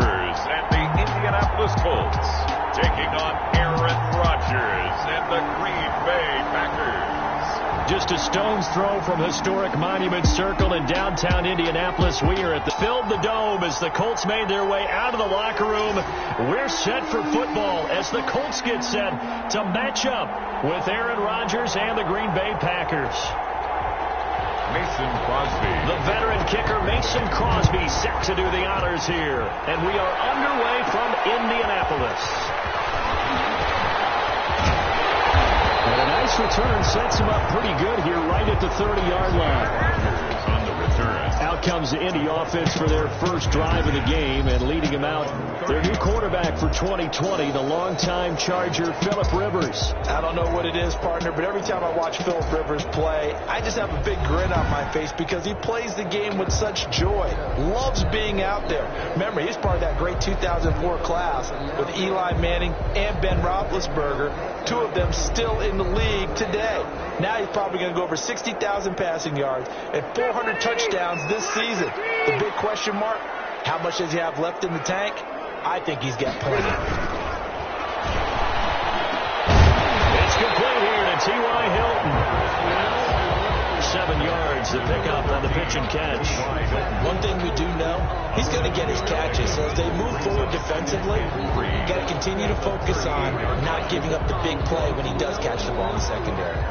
Rivers and the Indianapolis Colts taking on Aaron Rodgers and the Green Bay Packers. Just a stone's throw from historic Monument Circle in downtown Indianapolis. We are filled the dome as the Colts made their way out of the locker room. We're set for football as the Colts get set to match up with Aaron Rodgers and the Green Bay Packers. Mason Crosby. The veteran kicker Mason Crosby set to do the honors here. And we are underway from Indianapolis. And a nice return sets him up pretty good here right at the 30-yard line. On the return. Out comes the Indy offense for their first drive of the game, and leading them out, their new quarterback for 2020, the longtime Charger, Phillip Rivers. I don't know what it is, partner, but every time I watch Phillip Rivers play, I just have a big grin on my face because he plays the game with such joy, loves being out there. Remember, he's part of that great 2004 class with Eli Manning and Ben Roethlisberger, two of them still in the league today. Now he's probably going to go over 60,000 passing yards and 400 touchdowns this season. The big question mark, how much does he have left in the tank? I think he's got plenty. It's complete here to T.Y. Hilton. 7 yards to pick up on the pitch and catch. One thing we do know, he's going to get his catches. So as they move forward defensively, you got to continue to focus on not giving up the big play when he does catch the ball in the secondary.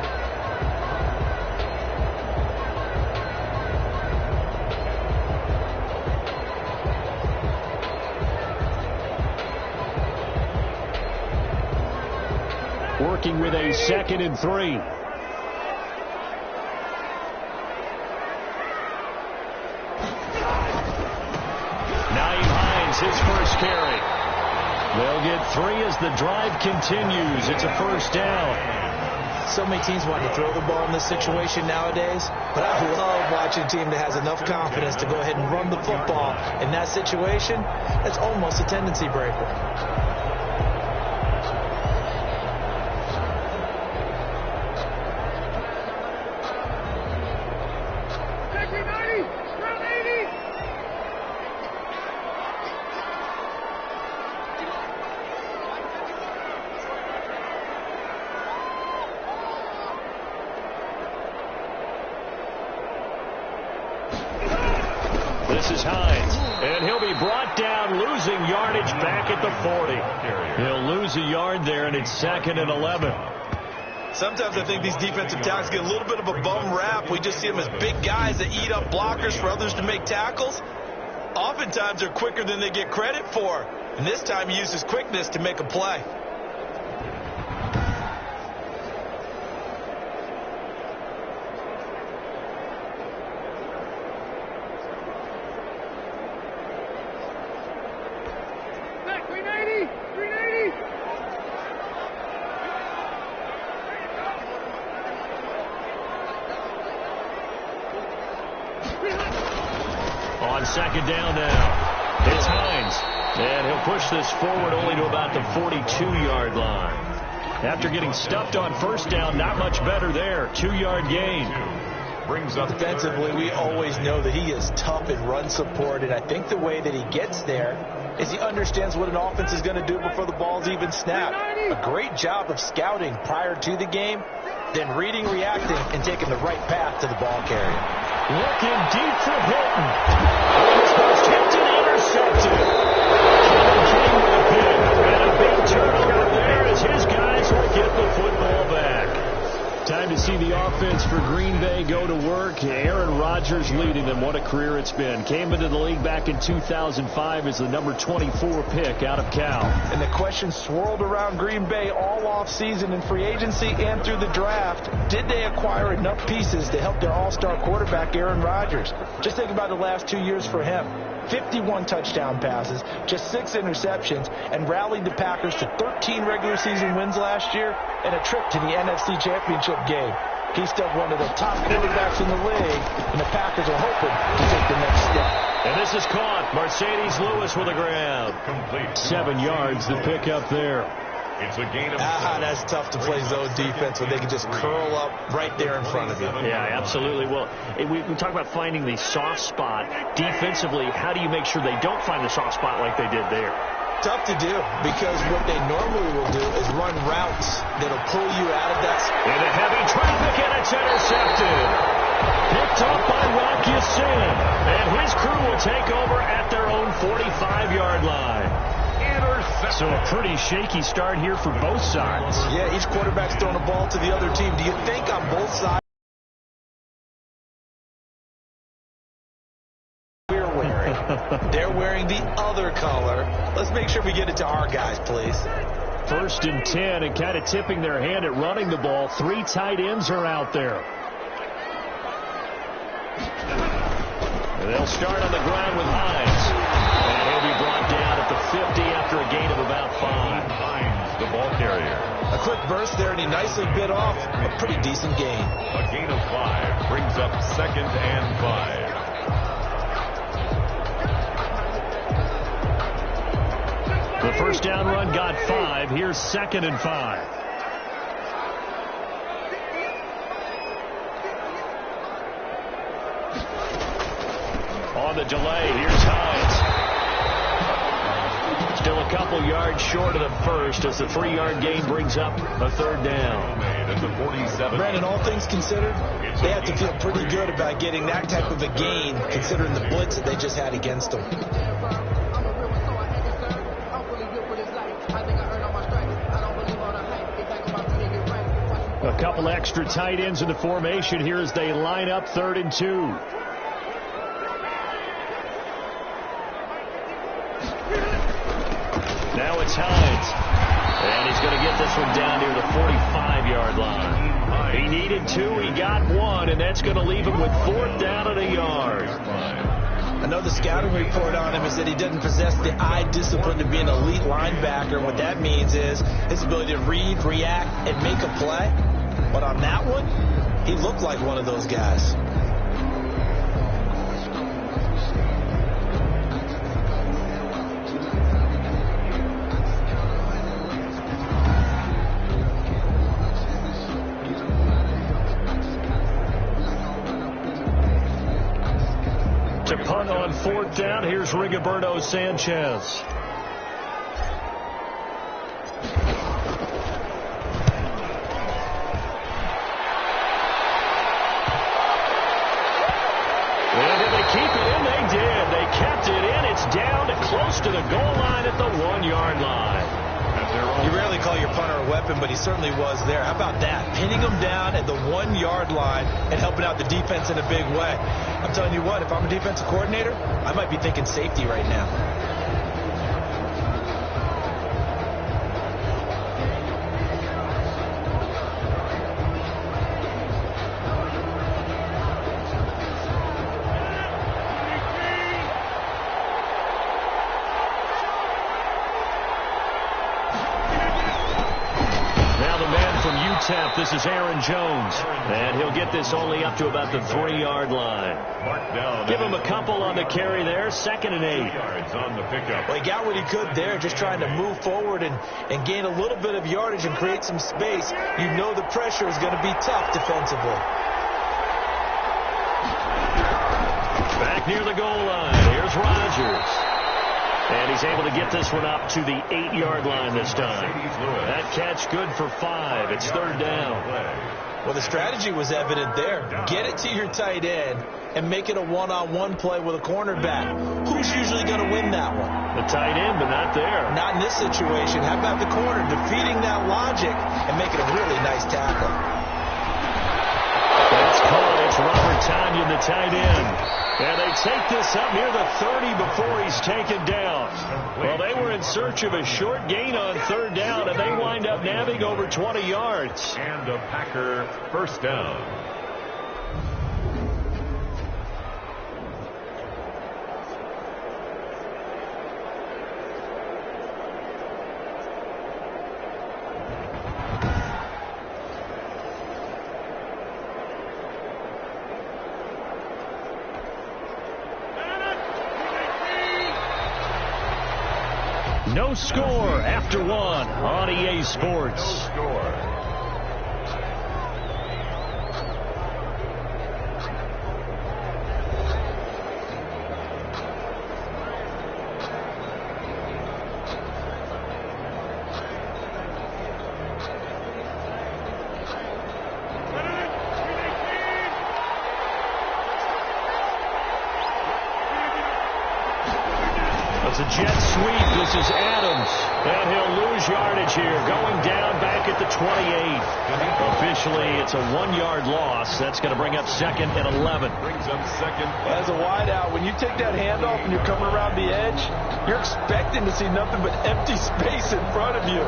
Working with a 2nd and 3. Naeem Hines, his first carry. They'll get 3 as the drive continues. It's a first down. So many teams want to throw the ball in this situation nowadays, but I love watching a team that has enough confidence to go ahead and run the football. In that situation, that's almost a tendency breaker. This is Hines, and he'll be brought down, losing yardage back at the 40. He'll lose a yard there, and it's 2nd and 11. Sometimes I think these defensive tackles get a little bit of a bum rap. We just see them as big guys that eat up blockers for others to make tackles. Oftentimes they're quicker than they get credit for, and this time he uses quickness to make a play. On 2nd down now, it's Hines, and he'll push this forward only to about the 42-yard line. After getting stuffed on 1st down, not much better there. 2-yard gain. Brings up defensively, we always know that he is tough in run support, and I think the way that he gets there is he understands what an offense is going to do before the ball's even snapped. A great job of scouting prior to the game, then reading, reacting, and taking the right path to the ball carrier. Looking deep for Hilton. Almost tipped and intercepted. King with a pick. And a big turnover there as his guys will get the football back. Time to see the offense for Green Bay go to work. Aaron Rodgers leading them. What a career it's been. Came into the league back in 2005 as the number 24 pick out of Cal. And the question swirled around Green Bay all offseason in free agency and through the draft. Did they acquire enough pieces to help their all-star quarterback, Aaron Rodgers? Just think about the last 2 years for him. 51 touchdown passes, just 6 interceptions, and rallied the Packers to 13 regular season wins last year and a trip to the NFC Championship game. He's still one of the top quarterbacks in the league, and the Packers are hoping to take the next step. And this is caught. Mercedes Lewis with a grab. Complete. 7 yards to pick up there. It's a gain of That's tough to play zone defense when they can just curl up right there in front of you. Yeah, absolutely. Well, we talk about finding the soft spot. Defensively, how do you make sure they don't find the soft spot like they did there? Tough to do, because what they normally will do is run routes that'll pull you out of that. Into heavy traffic, and it's intercepted. Picked up by Rock Ya-Sin, and his crew will take over at their own 45-yard line. So a pretty shaky start here for both sides. Yeah, each quarterback's throwing a ball to the other team. Do you think on both sides we're wearing? They're wearing the other color. Let's make sure we get it to our guys, please. 1st and 10, and kind of tipping their hand at running the ball. 3 tight ends are out there. And they'll start on the ground with Hines. And he'll be brought down at the 50 after a gain of about 5. Hines, the ball carrier. A quick burst there, and he nicely bit off a pretty decent gain. A gain of 5 brings up 2nd and 5. The first down run got 5. Here's 2nd and 5. On the delay, here's Hines. Still a couple yards short of the first as the 3-yard gain brings up a 3rd down. At the 47. Brandon, all things considered, they have to feel pretty good about getting that type of a gain, considering the blitz that they just had against them. A couple extra tight ends in the formation here as they line up 3rd and 2. Now it's Hines. And he's going to get this one down near the 45-yard line. He needed 2. He got 1, and that's going to leave him with 4th down and a yard. I know the scouting report on him is that he doesn't possess the eye discipline to be an elite linebacker. What that means is his ability to read, react, and make a play. But on that one, he looked like one of those guys. To punt on 4th down, here's Rigoberto Sanchez. Down to close to the goal line at the 1-yard line. You rarely call your punter a weapon, but he certainly was there. How about that? Pinning him down at the 1-yard line and helping out the defense in a big way. I'm telling you what, if I'm a defensive coordinator, I might be thinking safety right now. This is Aaron Jones, and he'll get this only up to about the 3-yard line. Give him a couple on the carry there. 2nd and 8. Yards on the pickup. Well, he got what he could there, just trying to move forward and gain a little bit of yardage and create some space. You know the pressure is going to be tough defensively. Back near the goal line. Here's Rodgers. And he's able to get this one up to the 8-yard line this time. That catch good for 5. It's 3rd down. Well, the strategy was evident there. Get it to your tight end and make it a one-on-one play with a cornerback. Who's usually going to win that one? The tight end, but not there. Not in this situation. How about the corner defeating that logic and making a really nice tackle? That's caught. It's Robert Tonyan, the tight end. And they take this up near the 30 before he's taken down. Well, they were in search of a short gain on 3rd down, and they wind up nabbing over 20 yards. And a Packer 1st down. No score after one on EA Sports. No score. It's a jet sweep. This is Adams. And he'll lose yardage here. Going down back at the 28. Officially, it's a 1-yard loss. That's going to bring up 2nd and 11. Brings up 2nd. As a wideout, when you take that handoff and you're coming around the edge, you're expecting to see nothing but empty space in front of you.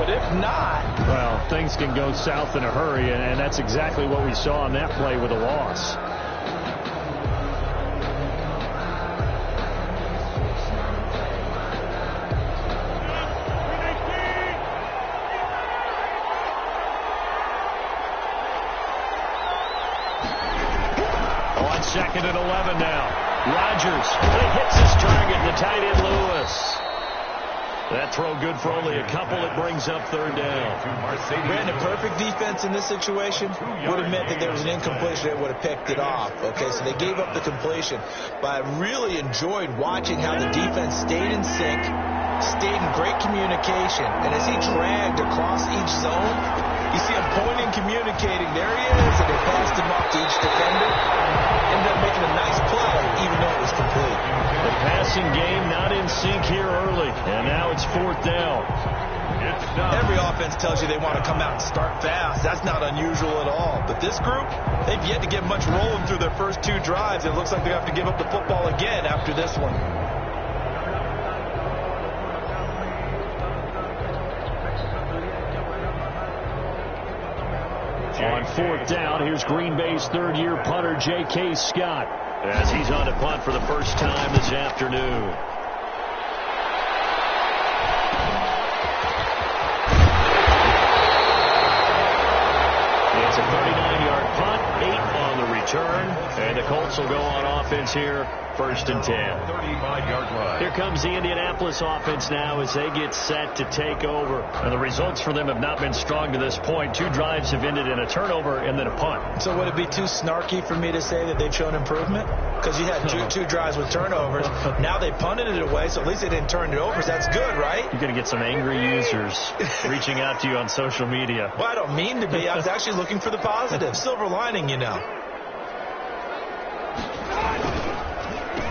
But if not... Well, things can go south in a hurry, and that's exactly what we saw on that play with a loss. On 2nd and 11 now. Rodgers, he hits his target, the tight end Lewis. That throw good for only a couple. It brings up 3rd down. Brandon, perfect defense in this situation would have meant that there was an incompletion. They would have picked it off. Okay, so they gave up the completion. But I really enjoyed watching how the defense stayed in sync, stayed in great communication. And as he dragged across each zone, you see him pointing, communicating. There he is, and they passed him off to each defender. Ended up making a nice play, even though it was complete. The passing game not in sync here early, and now it's 4th down. Every offense tells you they want to come out and start fast. That's not unusual at all. But this group, they've yet to get much rolling through their first 2 drives. It looks like they have to give up the football again after this one. On 4th down, here's Green Bay's 3rd-year punter, J.K. Scott, as he's on to punt for the first time this afternoon. It's a 39-yard punt, 8 on the return, and the Colts will go on offense here, 1st and 10. 35-yard line. Here comes the Indianapolis offense now as they get set to take over. And the results for them have not been strong to this point. 2 drives have ended in a turnover and then a punt. So would it be too snarky for me to say that they've shown improvement? Because you had two drives with turnovers. Now they punted it away, so at least they didn't turn it over. So that's good, right? You're going to get some angry users reaching out to you on social media. Well, I don't mean to be. I was actually looking for the positive. Silver lining, you know.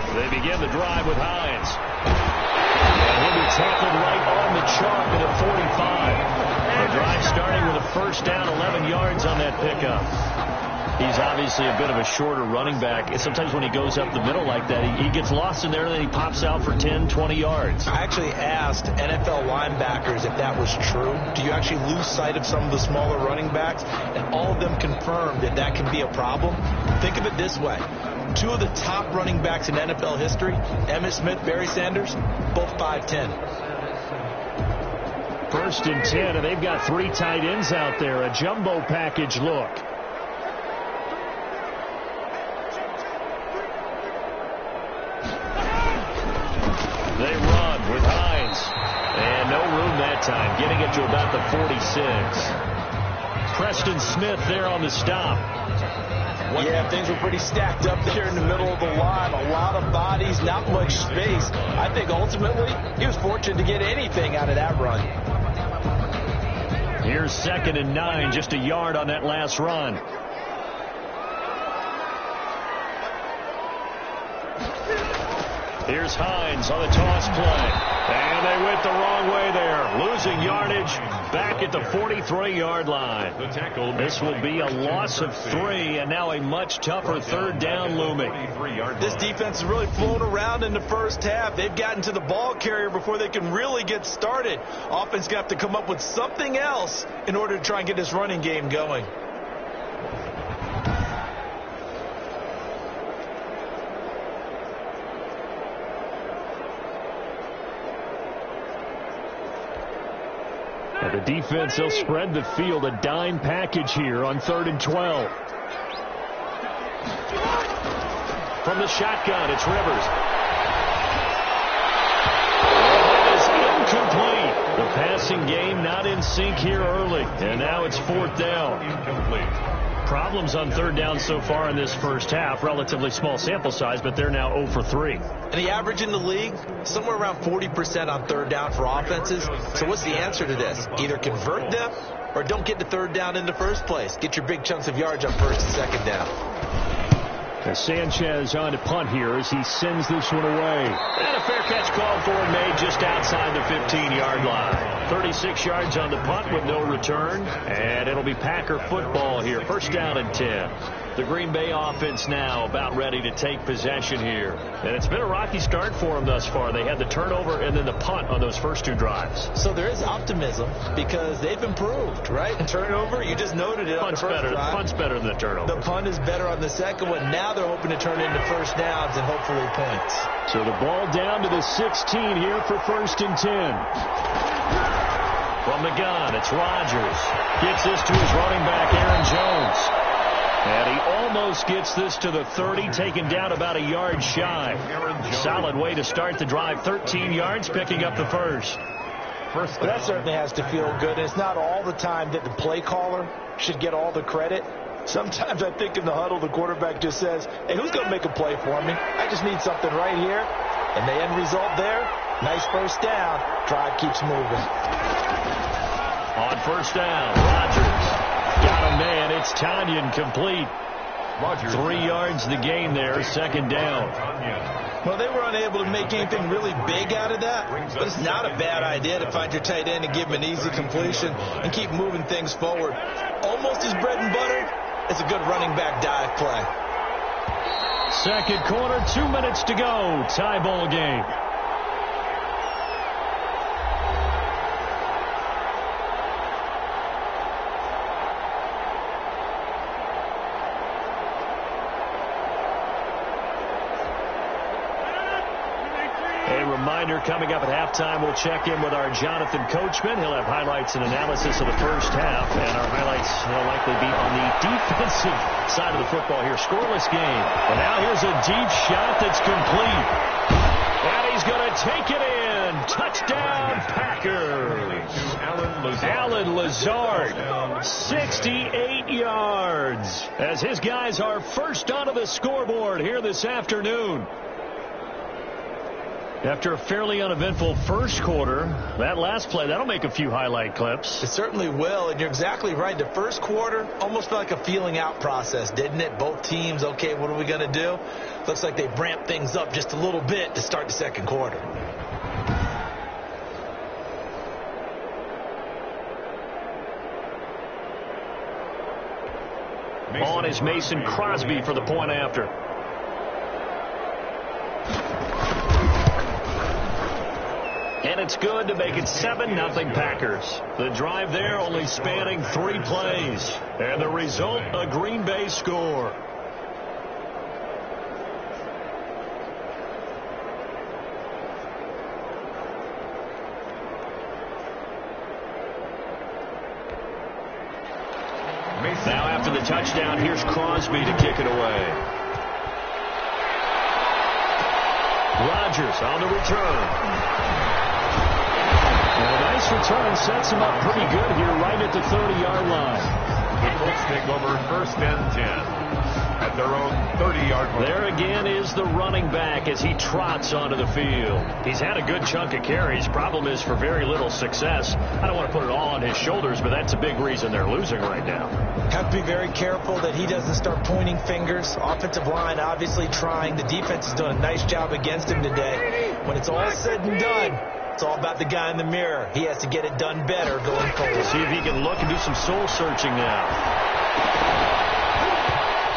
They begin the drive with Hines. And he'll be tackled right on the chalk at a 45. The drive starting with a 1st down, 11 yards on that pickup. He's obviously a bit of a shorter running back. Sometimes when he goes up the middle like that, he gets lost in there and then he pops out for 10, 20 yards. I actually asked NFL linebackers if that was true. Do you actually lose sight of some of the smaller running backs? And all of them confirmed that that can be a problem. Think of it this way. 2 of the top running backs in NFL history, Emmitt Smith, Barry Sanders, both 5'10". 1st and 10, and they've got 3 tight ends out there. A jumbo package look. They run with Hines. And no room that time, getting it to about the 46. Preston Smith there on the stop. Yeah, things were pretty stacked up there in the middle of the line. A lot of bodies, not much space. I think ultimately he was fortunate to get anything out of that run. Here's 2nd and 9, just a yard on that last run. Here's Hines on the toss play. And they went the wrong way there. Losing yardage back at the 43-yard line. This will be a loss of 3, and now a much tougher 3rd down looming. This defense has really flown around in the first half. They've gotten to the ball carrier before they can really get started. Offense got to come up with something else in order to try and get this running game going. And the defense, they'll spread the field, a dime package here on 3rd and 12. From the shotgun, it's Rivers. That is passing game not in sync here early. And now it's 4th down. Incomplete. Problems on 3rd down so far in this first half. Relatively small sample size, but they're now 0 for 3. And the average in the league, somewhere around 40% on 3rd down for offenses. So what's the answer to this? Either convert them or don't get the 3rd down in the first place. Get your big chunks of yards on 1st and 2nd down. Sanchez on to punt here as he sends this one away. And a fair catch called for and made just outside the 15-yard line. 36 yards on the punt with no return. And it'll be Packer football here. 1st down and 10. The Green Bay offense now about ready to take possession here. And it's been a rocky start for them thus far. They had the turnover and then the punt on those first 2 drives. So there is optimism because they've improved, right? Turnover, you just noted it on the first drive. Punt's better than the turnover. The punt is better on the second one. Now they're hoping to turn into 1st downs and hopefully points. So the ball down to the 16 here for 1st and 10. From the gun, it's Rodgers. Gets this to his running back, Aaron Jones. And he almost gets this to the 30, taken down about a yard shy. Solid way to start the drive. 13 yards, picking up the first. That certainly has to feel good. It's not all the time that the play caller should get all the credit. Sometimes I think in the huddle, the quarterback just says, hey, who's going to make a play for me? I just need something right here. And the end result there, nice 1st down. Drive keeps moving. On 1st down, Rodgers. Got a man. It's Tanyan complete. 3 yards the gain there. 2nd down. Well, they were unable to make anything really big out of that. But it's not a bad idea to find your tight end and give him an easy completion and keep moving things forward. Almost his bread and butter. It's a good running back dive play. 2nd quarter, 2 minutes to go. Tie ball game. Reminder, coming up at halftime, we'll check in with our Jonathan Coachman. He'll have highlights and analysis of the first half, and our highlights will likely be on the defensive side of the football here. Scoreless game. And now here's a deep shot that's complete. And he's going to take it in. Touchdown, Packers. Allen Lazard, 68 yards, as his guys are first onto the scoreboard here this afternoon. After a fairly uneventful first quarter, that last play, that'll make a few highlight clips. It certainly will, and you're exactly right. The first quarter almost felt like a feeling out process, didn't it? Both teams, okay, what are we going to do? Looks like they ramped things up just a little bit to start the 2nd quarter. On is Mason Crosby for the point after. And it's good to make it 7-0 Packers. The drive there only spanning 3 plays. And the result, a Green Bay score. Now after the touchdown, here's Crosby to kick it away. Rodgers on the return. And a nice return sets him up pretty good here right at the 30-yard line. The Colts take over 1st and 10 at their own 30-yard line. There again is the running back as he trots onto the field. He's had a good chunk of carries. Problem is for very little success. I don't want to put it all on his shoulders, but that's a big reason they're losing right now. Have to be very careful that he doesn't start pointing fingers. Offensive line obviously trying. The defense has done a nice job against him today. When it's all said and done, it's all about the guy in the mirror. He has to get it done better going forward. See if he can look and do some soul searching now.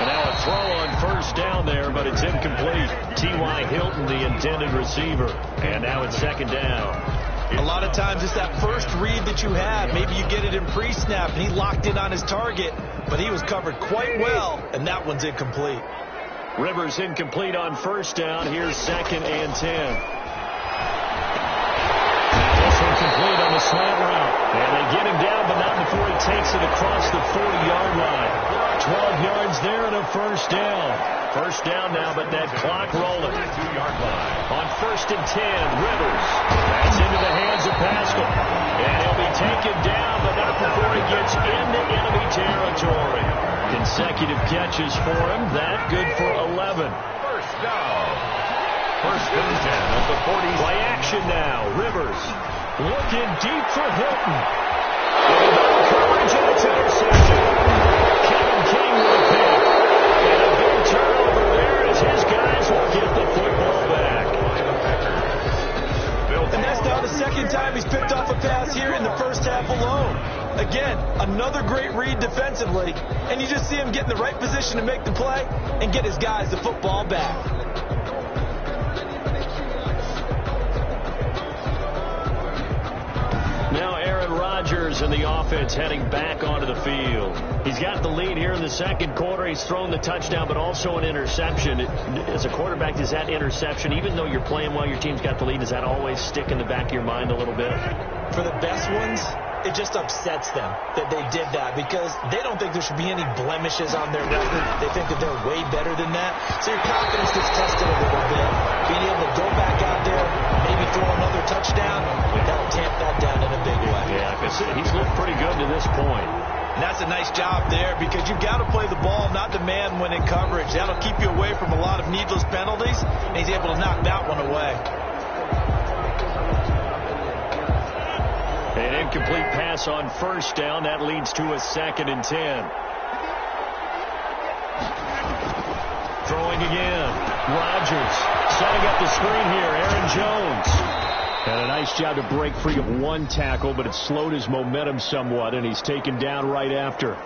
And now a throw on 1st down there, but it's incomplete. T.Y. Hilton, the intended receiver. And now it's 2nd down. A lot of times it's that first read that you have. Maybe you get it in pre-snap, and he locked in on his target, but he was covered quite well, and that one's incomplete. Rivers incomplete on 1st down. Here's 2nd and 10. Complete on the slant route. And they get him down, but not before he takes it across the 40-yard line. 12 yards there and a 1st down. 1st down now, but that clock rolling. 2-yard line. On 1st and 10, Rivers. That's into the hands of Pascal. And he'll be consecutive catches for him. That good for 11. First down. First and 10 at the 40. Play action now. Rivers looking deep for Hilton. Getting double coverage, and it's intercepted. Kevin King with a pick. And a big turnover there as his guys will get the football back. And that's now the second time he's picked off a pass here in the first half alone. Again, another great read defensively, and you just see him get in the right position to make the play and get his guys the football back. Now Aaron Rodgers and the offense heading back onto the field. He's got the lead here in the second quarter. He's thrown the touchdown, but also an interception. As a quarterback, does that interception, even though you're playing while your team's got the lead, does that always stick in the back of your mind a little bit? For the best ones, it just upsets them that they did that because they don't think there should be any blemishes on their record. They think that they're way better than that. So your confidence gets tested a little bit. Being able to go back out there, maybe throw another touchdown, that'll tamp that down in a big way. Yeah, like I said, he's looked pretty good to this point. And that's a nice job there because you've got to play the ball, not the man when in coverage. That'll keep you away from a lot of needless penalties, and he's able to knock that one away. An incomplete pass on first down. That leads to a 2nd and 10. Throwing again. Rodgers setting up the screen here. Aaron Jones. And a nice job to break free of one tackle, but it slowed his momentum somewhat, and he's taken down right after.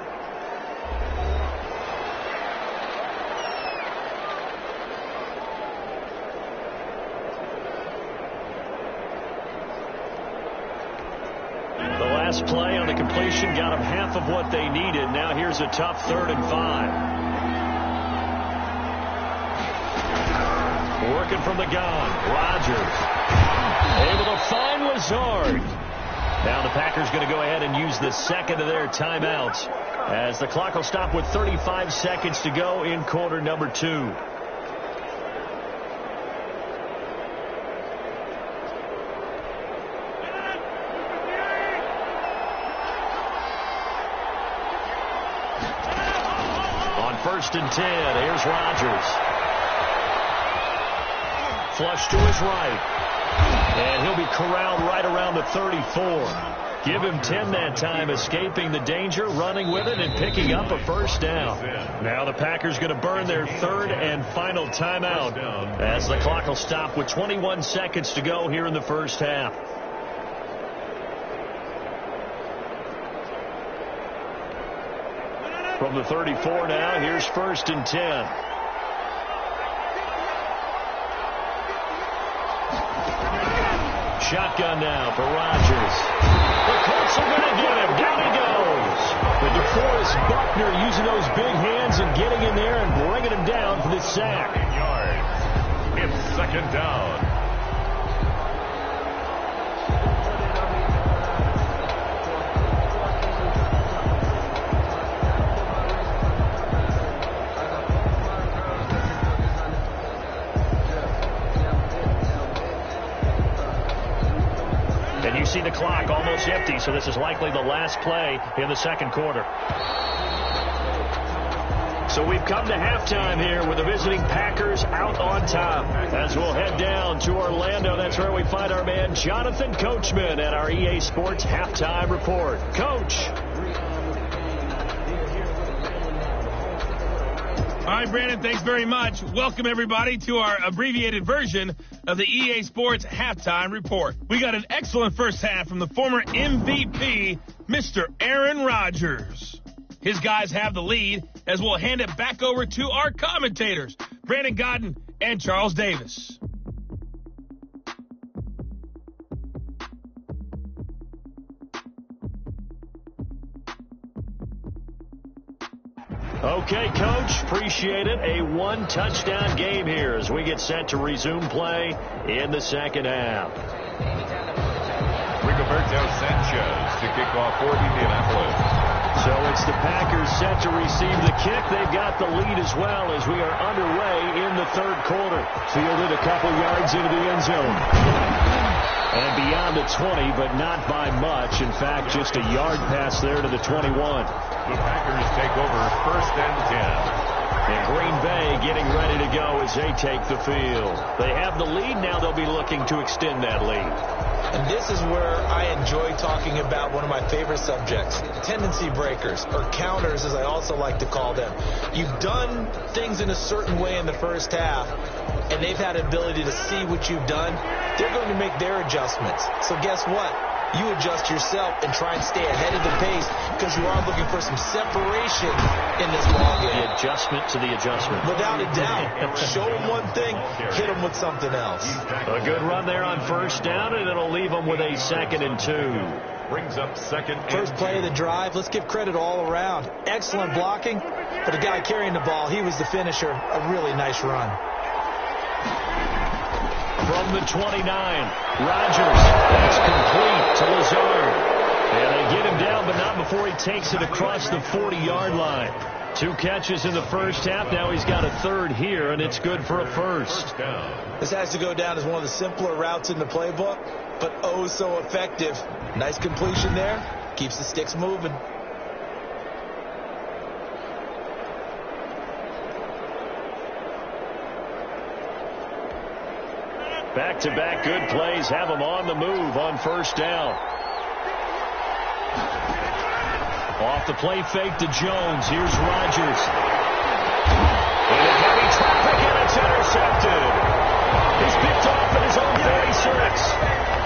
The last play on the completion got them half of what they needed. Now here's a tough 3rd and 5. Working from the gun. Rodgers able to find Lazard. Now the Packers going to go ahead and use the second of their timeouts as the clock will stop with 35 seconds to go in quarter number 2. On 1st and 10, here's Rodgers. Flush to his right. And he'll be corralled right around the 34. Give him 10 that time, escaping the danger, running with it, and picking up a first down. Now the Packers going to burn their 3rd and final timeout as the clock will stop with 21 seconds to go here in the first half. From the 34 now, here's 1st and 10. Shotgun now for Rodgers. The Colts are going to get him. Down he goes. But DeForest Buckner using those big hands and getting in there and bringing him down for the sack. 9 yards. It's 2nd down. And you see the clock almost empty, so this is likely the last play in the second quarter. So we've come to halftime here with the visiting Packers out on top. As we'll head down to Orlando, that's where we find our man Jonathan Coachman at our EA Sports Halftime Report. Coach. All right, Brandon, thanks very much. Welcome, everybody, to our abbreviated version of the EA Sports Halftime Report. We got an excellent first half from the former MVP, Mr. Aaron Rodgers. His guys have the lead as we'll hand it back over to our commentators, Brandon Godden and Charles Davis. Okay, Coach, appreciate it. A one-touchdown game here as we get set to resume play in the second half. Rigoberto Sanchez to kick off for Indianapolis. So it's the Packers set to receive the kick. They've got the lead as well as we are underway in the third quarter. Fielded a couple yards into the end zone. And beyond the 20, but not by much. In fact, just a yard pass there to the 21. The Packers take over 1st and 10. And Green Bay getting ready to go as they take the field. They have the lead. Now they'll be looking to extend that lead. And this is where I enjoy talking about one of my favorite subjects, tendency breakers, or counters as I also like to call them. You've done things in a certain way in the first half, and they've had the ability to see what you've done. They're going to make their adjustments. So guess what? You adjust yourself and try and stay ahead of the pace because you are looking for some separation in this ball game. The adjustment to the adjustment. Without a doubt. Show them one thing, hit them with something else. A good run there on 1st down, and it'll leave them with a 2nd and 2. Brings up 2nd and 2. First play of the drive. Let's give credit all around. Excellent blocking, but the guy carrying the ball, he was the finisher. A really nice run. From the 29, Rodgers. That's complete to Lazard. And they get him down, but not before he takes it across the 40-yard line. 2 catches in the first half. Now he's got a 3rd here, and it's good for a 1st. This has to go down as one of the simpler routes in the playbook, but oh so effective. Nice completion there. Keeps the sticks moving. Back-to-back good plays have him on the move on 1st down. Off the play fake to Jones. Here's Rodgers. In a heavy traffic, and it's intercepted. He's picked off at his own 36.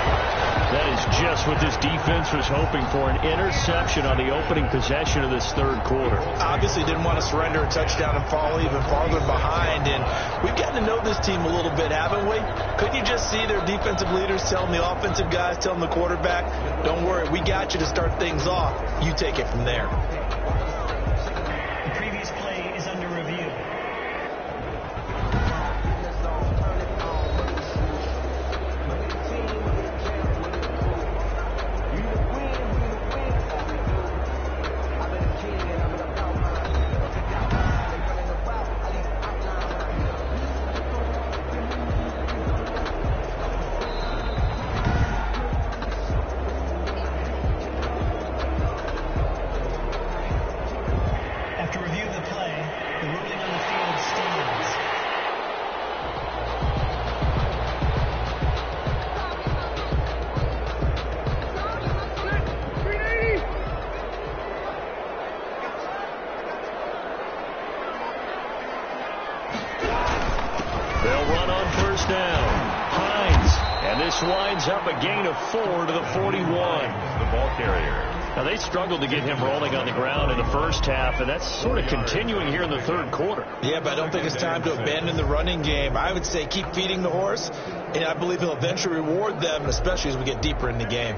That is just what this defense was hoping for, an interception on the opening possession of this 3rd quarter. Obviously didn't want to surrender a touchdown and fall even farther behind, and we've gotten to know this team a little bit, haven't we? Couldn't you just see their defensive leaders telling the offensive guys, telling the quarterback, don't worry, we got you to start things off. You take it from there. The previous play is under review. Winds up a gain of 4 to the 41. The ball carrier. Now, they struggled to get him rolling on the ground in the first half, and that's sort of continuing here in the 3rd quarter. Yeah, but I don't think it's time to abandon the running game. I would say keep feeding the horse, and I believe he'll eventually reward them, especially as we get deeper in the game.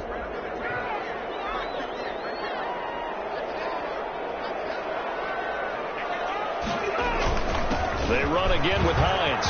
They run again with Hines.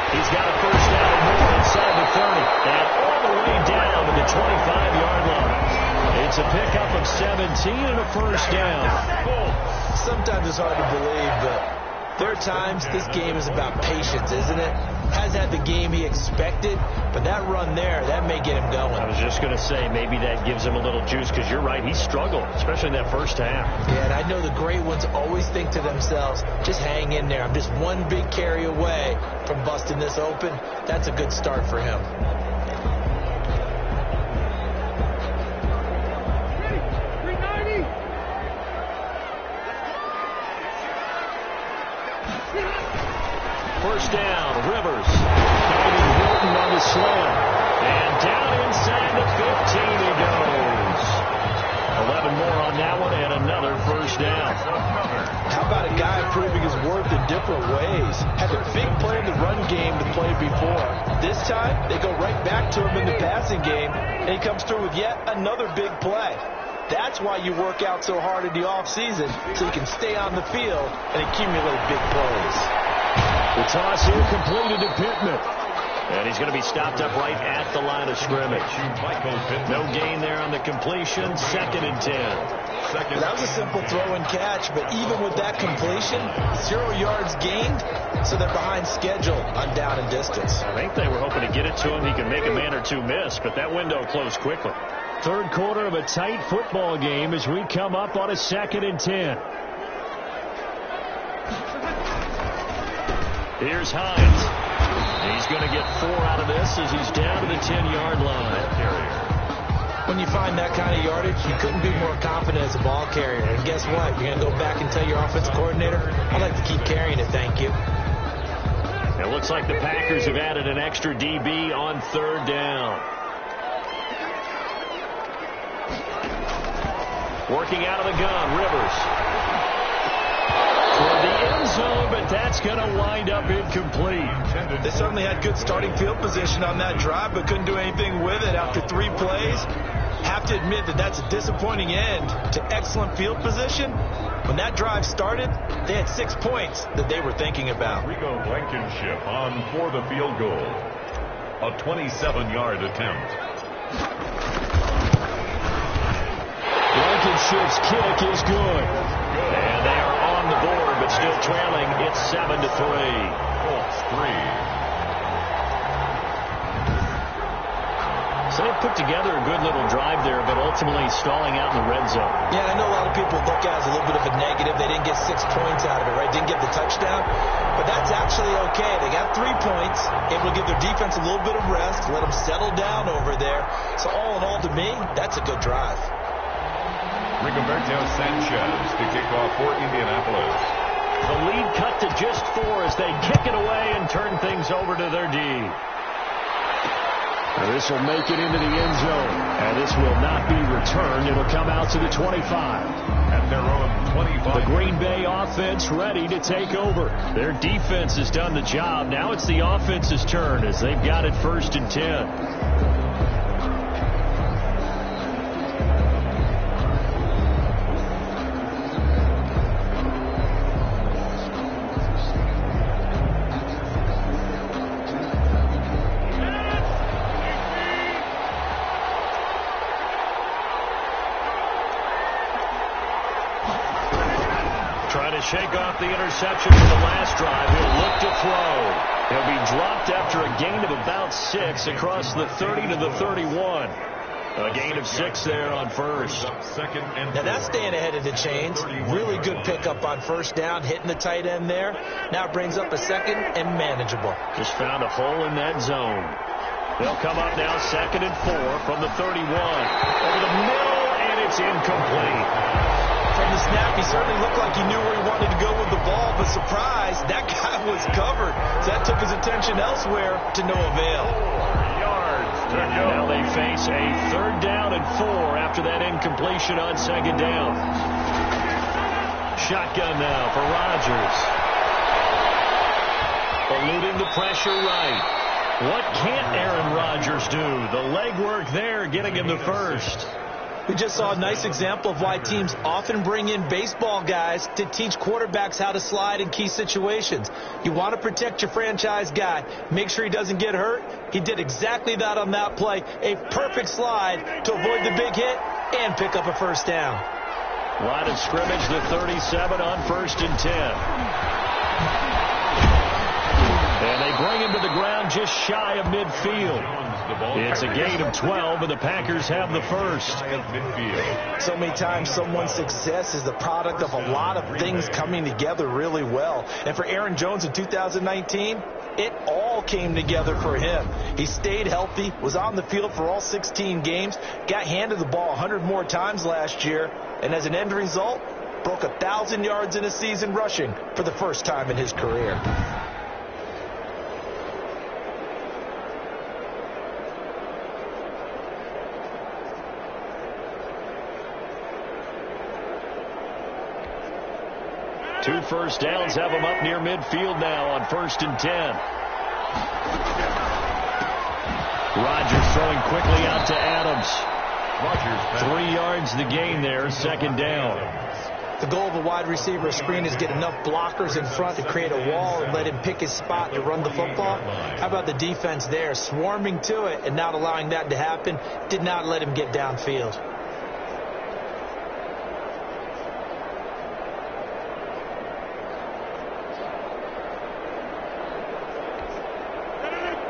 He's got a 1st down and more inside the 30. And all the way down to the 25-yard line. It's a pickup of 17 and a 1st down. Sometimes it's hard to believe, but there are times this game is about patience, isn't it? Has had the game he expected, but that run there, that may get him going. I was just going to say, maybe that gives him a little juice, because you're right, he struggled, especially in that first half. Yeah, and I know the great ones always think to themselves, just hang in there. I'm just one big carry away from busting this open. That's a good start for him. First down, Rivers. Finding Hilton on the slam. And down inside the 15 he goes. 11 more on that one and another 1st down. How about a guy proving his worth in different ways? Had a big play in the run game to play before. This time, they go right back to him in the passing game, and he comes through with yet another big play. That's why you work out so hard in the offseason, so you can stay on the field and accumulate big plays. The toss here completed to Pittman. And he's going to be stopped up right at the line of scrimmage. No gain there on the completion. 2nd and 10. That was a simple throw and catch, but even with that completion, 0 yards gained, so they're behind schedule on down and distance. I think they were hoping to get it to him. He can make a man or two miss, but that window closed quickly. Third quarter of a tight football game as we come up on a 2nd and 10. Here's Hines. He's going to get 4 out of this as he's down to the 10-yard line. When you find that kind of yardage, you couldn't be more confident as a ball carrier. And guess what? You're going to go back and tell your offensive coordinator, I'd like to keep carrying it, thank you. It looks like the Packers have added an extra DB on 3rd down. Working out of the gun, Rivers. For the end zone, but that's going to wind up incomplete. They certainly had good starting field position on that drive, but couldn't do anything with it after 3 plays. Have to admit that that's a disappointing end to excellent field position. When that drive started, they had 6 points that they were thinking about. Rico Blankenship on for the field goal. A 27-yard attempt. Blankenship's kick is good. And they are on the board, but still trailing. It's 7-3. Colts 3. So they put together a good little drive there, but ultimately stalling out in the red zone. Yeah, I know a lot of people look at it as a little bit of a negative. They didn't get 6 points out of it, right? Didn't get the touchdown. But that's actually okay. They got 3 points, able to give their defense a little bit of rest, let them settle down over there. So all in all, to me, that's a good drive. Rigoberto Sanchez to kick off for Indianapolis. The lead cut to just 4 as they kick it away and turn things over to their D. This will make it into the end zone, and this will not be returned. It'll come out to the 25. At their own 25. The Green Bay offense ready to take over. Their defense has done the job. Now it's the offense's turn as they've got it 1st and 10. Shake off the interception from the last drive. He'll look to throw. He'll be dropped after a gain of about 6 across the 30 to the 31. A gain of 6 there on 1st. Now that's staying ahead of the chains. Really good pickup on 1st down, hitting the tight end there. Now it brings up a 2nd and manageable. Just found a hole in that zone. They'll come up now 2nd and 4 from the 31. Over the middle, and it's incomplete. From the snap, he certainly looked like he knew where he wanted to go with the ball, but surprise, that guy was covered. So that took his attention elsewhere to no avail. 4 yards to go. Now they face a 3rd down and 4 after that incompletion on 2nd down. Shotgun now for Rodgers. Eluding the pressure right. What can't Aaron Rodgers do? The legwork there getting him the 1st. We just saw a nice example of why teams often bring in baseball guys to teach quarterbacks how to slide in key situations. You want to protect your franchise guy. Make sure he doesn't get hurt. He did exactly that on that play. A perfect slide to avoid the big hit and pick up a 1st down. Line of scrimmage, the 37 on 1st and 10. And they bring him to the ground just shy of midfield. It's a gain of 12, and the Packers have the 1st. So many times someone's success is the product of a lot of things coming together really well. And for Aaron Jones in 2019, it all came together for him. He stayed healthy, was on the field for all 16 games, got handed the ball 100 more times last year, and as an end result, broke 1,000 yards in a season rushing for the first time in his career. Two 1st downs have him up near midfield now on 1st and 10. Rodgers throwing quickly out to Adams. 3 yards the gain there, 2nd down. The goal of a wide receiver screen is get enough blockers in front to create a wall and let him pick his spot to run the football. How about the defense there, swarming to it and not allowing that to happen? Did not let him get downfield.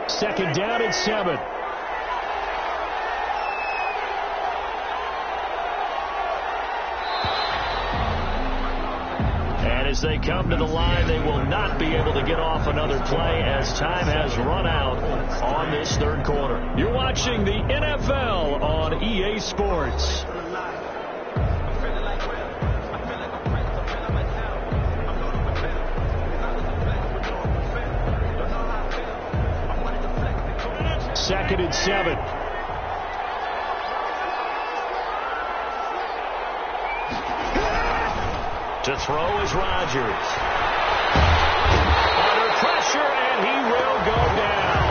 Second down and 7. And as they come to the line, they will not be able to get off another play as time has run out on this third quarter. You're watching the NFL on EA Sports. Second and 7. To throw is Rodgers. Under pressure, and he will go down.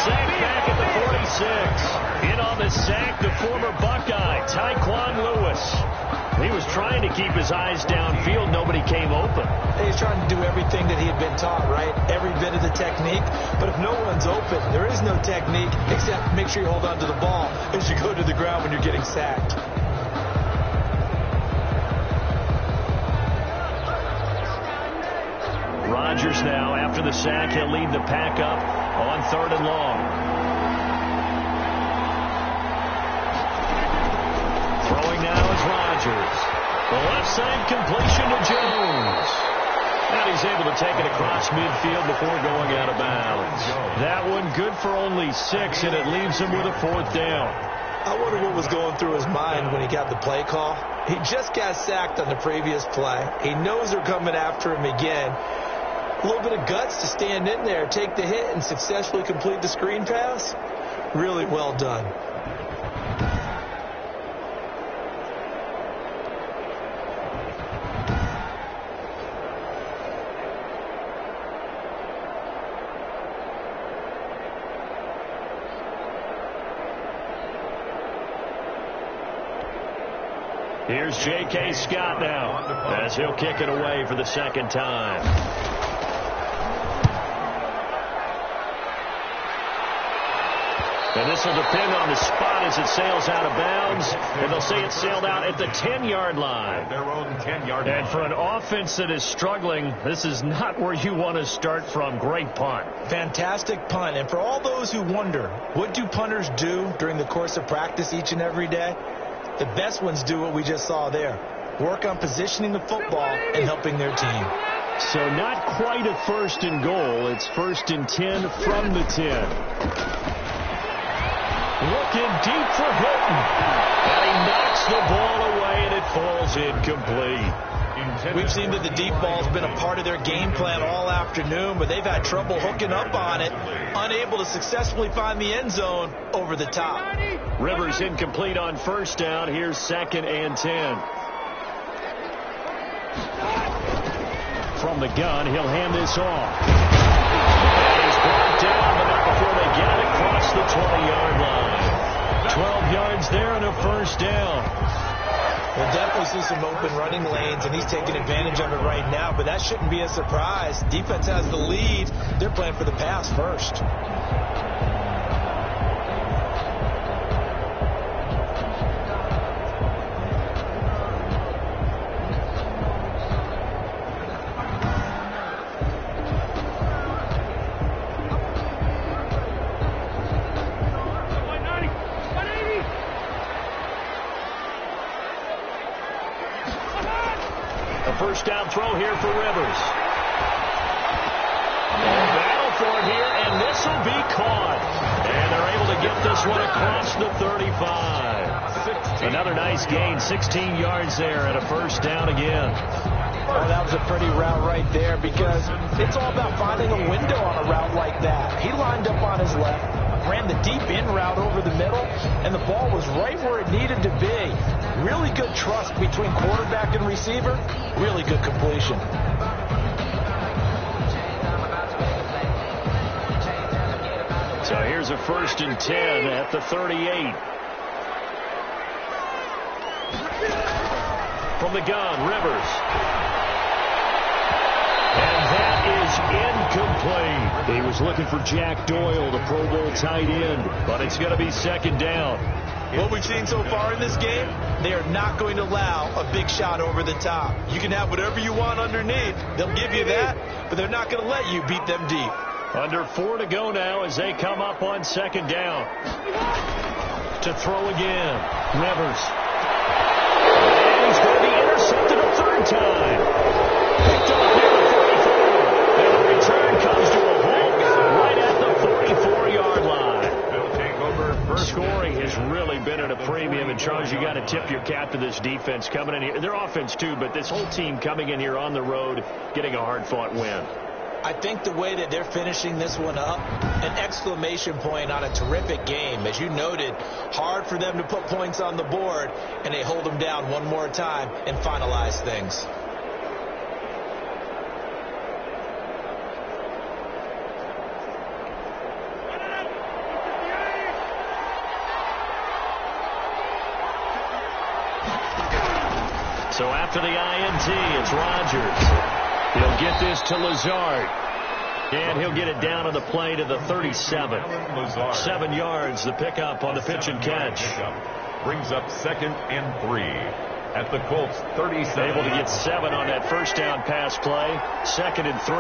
Sacked back at the 46. In on the sack, the former Buckeye, Tyquan Lewis. He was trying to keep his eyes downfield. Nobody came open. He's trying to do everything that he had been taught, right? Every bit of the technique. But if no one's open, there is no technique except make sure you hold on to the ball as you go to the ground when you're getting sacked. Rodgers now, after the sack, he'll lead the pack up on 3rd and long. Throwing now is Rodgers. The left side completion to Jones. And he's able to take it across midfield before going out of bounds. That one good for only 6, and it leaves him with a 4th down. I wonder what was going through his mind when he got the play call. He just got sacked on the previous play. He knows they're coming after him again. A little bit of guts to stand in there, take the hit, and successfully complete the screen pass. Really well done. Here's J.K. Scott now as he'll kick it away for the second time. And this will depend on the spot as it sails out of bounds. And they'll say it sailed out at the 10-yard line. Their own 10-yard line. And for an offense that is struggling, this is not where you want to start from. Great punt. Fantastic punt. And for all those who wonder, what do punters do during the course of practice each and every day? The best ones do what we just saw there. Work on positioning the football and helping their team. So not quite a 1st and goal. It's 1st and 10 from the 10. Looking deep for Hilton. And he knocks the ball away, and it falls incomplete. We've seen that the deep ball's been a part of their game plan all afternoon, but they've had trouble hooking up on it, unable to successfully find the end zone over the top. Rivers incomplete on 1st down. Here's 2nd and 10. From the gun, he'll hand this off. And he's brought down, but not before they get it across the 20-yard line. 12 yards there and a 1st down. We'll definitely see some open running lanes, and he's taking advantage of it right now, but that shouldn't be a surprise. Defense has the lead. They're playing for the pass first. First down throw here for Rivers. Battle for it here, and this will be caught. And they're able to get this one across the 35. Another nice gain, 16 yards there, and a 1st down again. Oh, that was a pretty route right there, because it's all about finding a window on a route like that. He lined up on his left, ran the deep in route over the middle, and the ball was right where it needed to be. Really good trust between quarterback and receiver. Really good completion. So here's a 1st and 10 at the 38. from the gun, Rivers. And that is incomplete. He was looking for Jack Doyle, the Pro Bowl tight end, but it's going to be second down. What we've seen so far in this game, they are not going to allow a big shot over the top. You can have whatever you want underneath. They'll give you that, but they're not going to let you beat them deep. Under 4 to go now as they come up on second down. To throw again. Rivers. And he's going to be intercepted a third time. Picked up near the 44. And the return comes to a halt right at the 44-yard line. Scoring has really been at a premium. And, Charles, you got to tip your cap to this defense coming in here. Their offense, too, but this whole team coming in here on the road, getting a hard-fought win. I think the way that they're finishing this one up, an exclamation point on a terrific game. As you noted, hard for them to put points on the board, and they hold them down one more time and finalize things. So after the INT, it's Rodgers. He'll get this to Lazard. And he'll get it down on the play to the 37. 7 yards, the pickup on the pitch and catch. Brings up 2nd and 3 at the Colts 37. Able to get 7 on that first down pass play. 2nd and 3.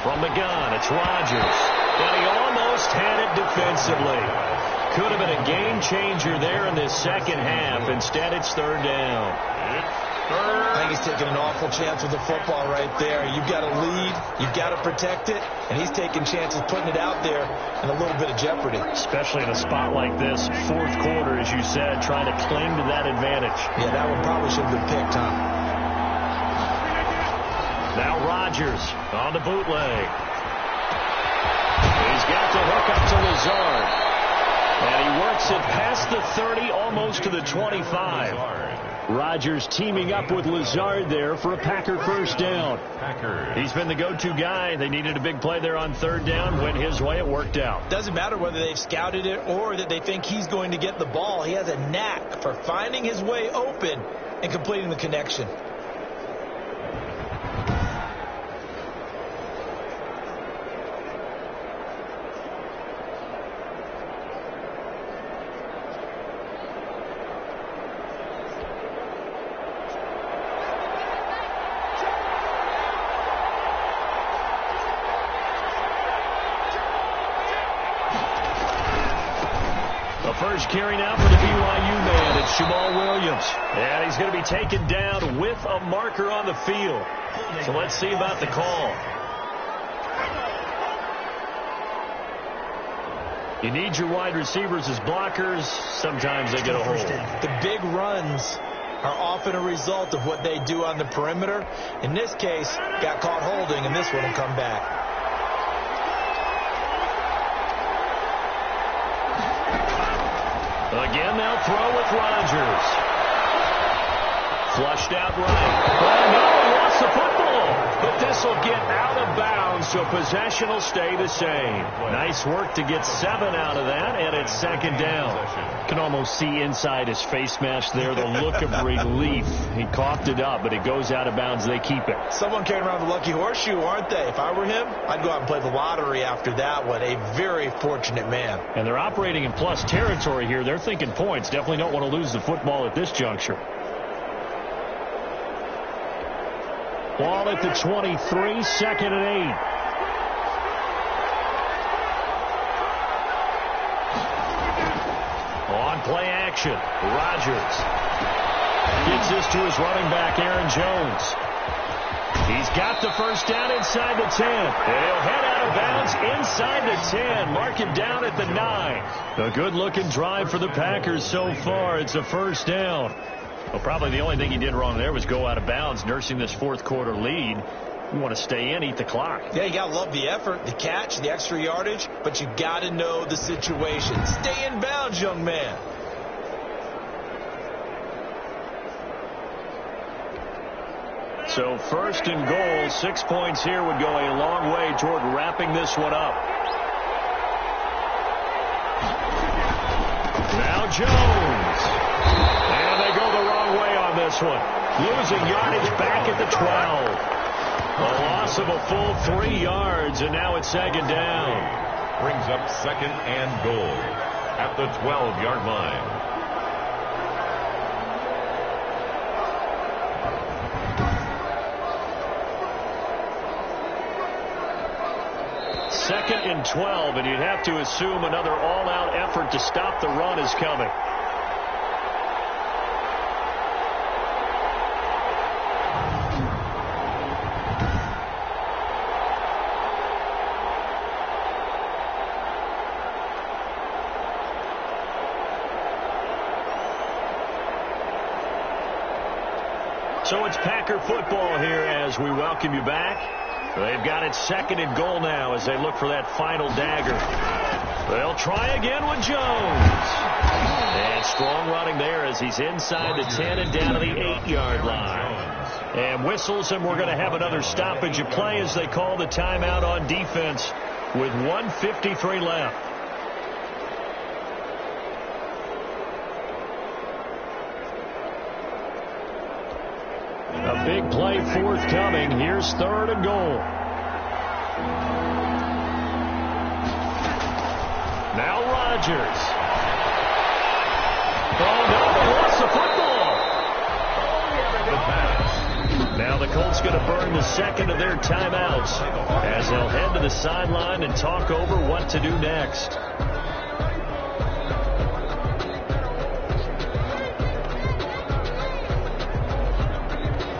From the gun, it's Rodgers. And he almost had it defensively. Could have been a game changer there in this second half. Instead, it's third down. I think he's taking an awful chance with the football right there. You've got to lead. You've got to protect it. And he's taking chances putting it out there in a little bit of jeopardy. Especially in a spot like this, fourth quarter, as you said, trying to cling to that advantage. Yeah, that one probably should have been picked, huh? Now Rodgers on the bootleg. He's got the hook up to Lazard. And he works it past the 30, almost to the 25. Rodgers teaming up with Lazard there for a Packer first down. He's been the go-to guy. They needed a big play there on third down. Went his way. It worked out. Doesn't matter whether they've scouted it or that they think he's going to get the ball. He has a knack for finding his way open and completing the connection. First carry now for the BYU man. It's Jamal Williams. And he's going to be taken down with a marker on the field. So let's see about the call. You need your wide receivers as blockers. Sometimes they get a hold. The big runs are often a result of what they do on the perimeter. In this case, got caught holding, and this one will come back. Again, they'll throw with Rodgers. Flushed out right. Oh, no, he lost the football. But this will get out of bounds, so possession will stay the same. Nice work to get 7 out of that, and it's second down. Can almost see inside his face mask there, the look of relief. He coughed it up, but it goes out of bounds. They keep it. Someone carrying around the lucky horseshoe, aren't they? If I were him, I'd go out and play the lottery after that one. A very fortunate man. And they're operating in plus territory here. They're thinking points. Definitely don't want to lose the football at this juncture. Ball at the 23, 2nd and 8. On play action, Rodgers gets this to his running back, Aaron Jones. He's got the first down inside the 10. And he'll head out of bounds inside the 10. Mark him down at the 9. A good-looking drive for the Packers so far. It's a first down. Well, probably the only thing he did wrong there was go out of bounds, nursing this fourth quarter lead. You want to stay in, eat the clock. Yeah, you got to love the effort, the catch, the extra yardage, but you got to know the situation. Stay in bounds, young man. So first and goal, 6 points here would go a long way toward wrapping this one up. Now Now Jones. And they go the wrong way on this one. Losing yardage back at the 12. A loss of a full 3 yards, and now it's second down. Brings up second and goal at the 12-yard line. Second and 12, and you'd have to assume another all-out effort to stop the run is coming. So it's Packer football here as we welcome you back. They've got it second and goal now as they look for that final dagger. They'll try again with Jones. And strong running there as he's inside the 10 and down to the 8-yard line. And whistles, and we're going to have another stoppage of play as they call the timeout on defense with 1:53 left. A big play forthcoming. Here's third and goal. Now Rodgers. Oh, no, they lost the football. Now the Colts going to burn the second of their timeouts as they'll head to the sideline and talk over what to do next.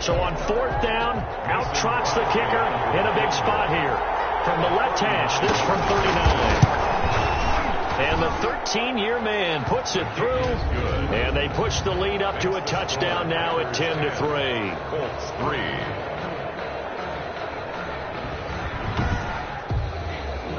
So on fourth down, out trots the kicker in a big spot here. From the left hash, this from 39. And the 13-year man puts it through, and they push the lead up to a touchdown now at 10-3. Colts 3.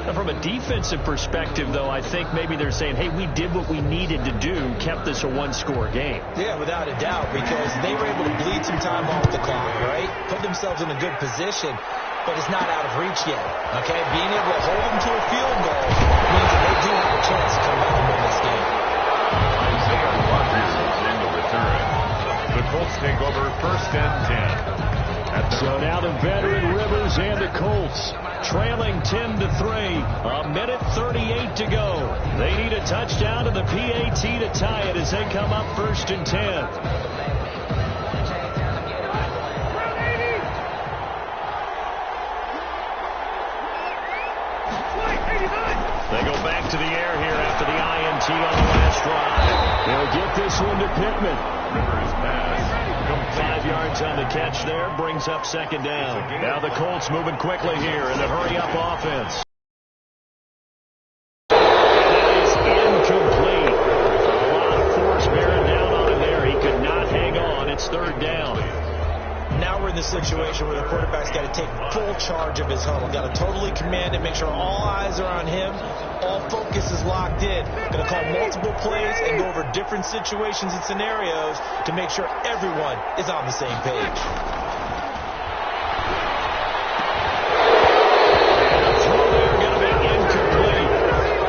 From a defensive perspective, though, I think maybe they're saying, hey, we did what we needed to do, kept this a one-score game. Yeah, without a doubt, because they were able to bleed some time off the clock, right? Put themselves in a good position, but it's not out of reach yet, okay? Being able to hold them to a field goal means that they do have a chance to come back and win this game. Isaiah Rodgers in the return. The Colts take over first and 10. So now the veteran Rivers and the Colts trailing 10-3. A minute 38 to go. They need a touchdown to the PAT to tie it as they come up first and 10. They go back to the air here after the INT on the last drive. They'll get this one to Pittman. Rivers pass. 5 yards on the catch there, brings up second down. Now the Colts moving quickly here in a hurry-up offense. That is incomplete. A lot of force bearing down on him there. He could not hang on. It's third down. Now we're in the situation where the quarterback's got to take full charge of his huddle. Got to totally command it, make sure all eyes are on him. All focus is locked in. Going to call multiple plays and go over different situations and scenarios to make sure everyone is on the same page. And the throw there going to be incomplete.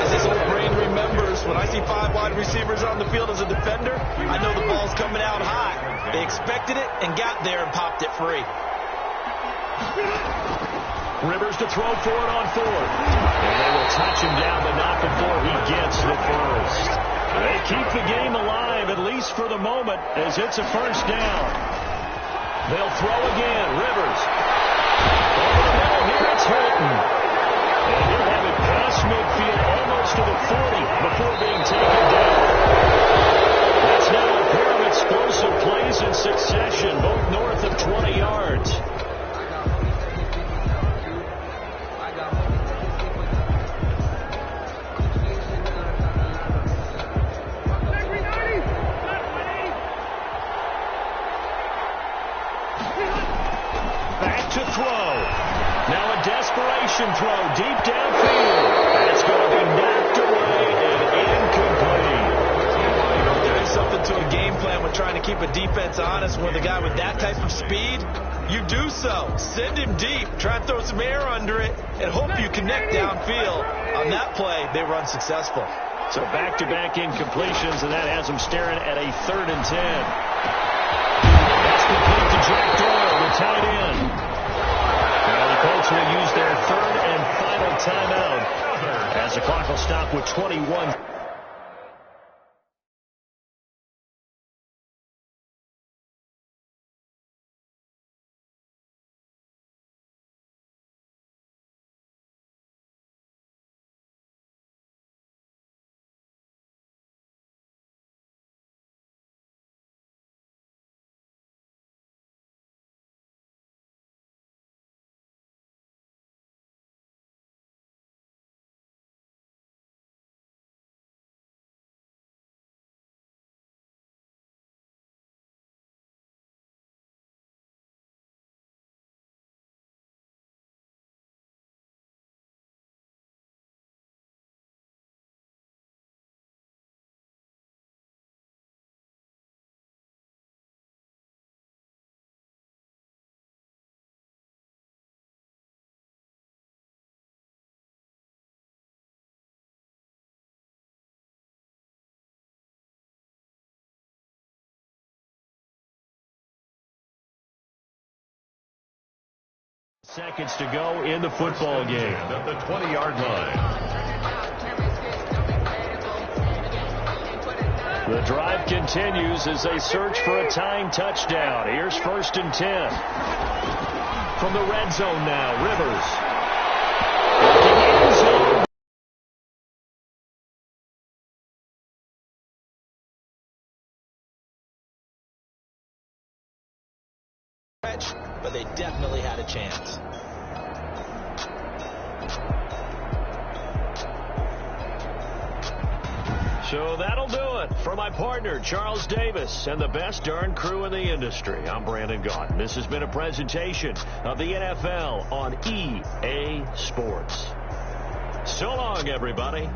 As this old brain remembers, when I see 5 wide receivers on the field as a defender, I know the ball's coming out high. They expected it and got there and popped it free. Rivers to throw for it on fourth. And they will touch him down, but not before he gets the first. They keep the game alive, at least for the moment, as it's a first down. They'll throw again. Rivers. Over the middle here, it's Hilton. And he'll have it past midfield, almost to the 40, before being taken down. That's now a pair of explosive plays in succession, both north of 20 yards. Back to throw. Now a desperation throw deep downfield. That's going to be knocked away and incomplete. You know, there is something to a game plan with trying to keep a defense honest with a guy with that type of speed. You do so. Send him deep. Try and throw some air under it and hope you connect downfield. On that play, they run successful. So back-to-back incompletions, and that has them staring at a 3rd and 10. That's complete to Jack Doyle, the tight end. Now the Colts will use their 3rd and final timeout as the clock will stop with 21. Seconds to go in the football game. At the 20-yard line. The drive continues as they search for a tying touchdown. Here's 1st and 10. From the red zone now, Rivers. End zone. But they definitely had a chance. So that'll do it for my partner, Charles Davis, and the best darn crew in the industry. I'm Brandon Gaudin. This has been a presentation of the NFL on EA Sports. So long, everybody.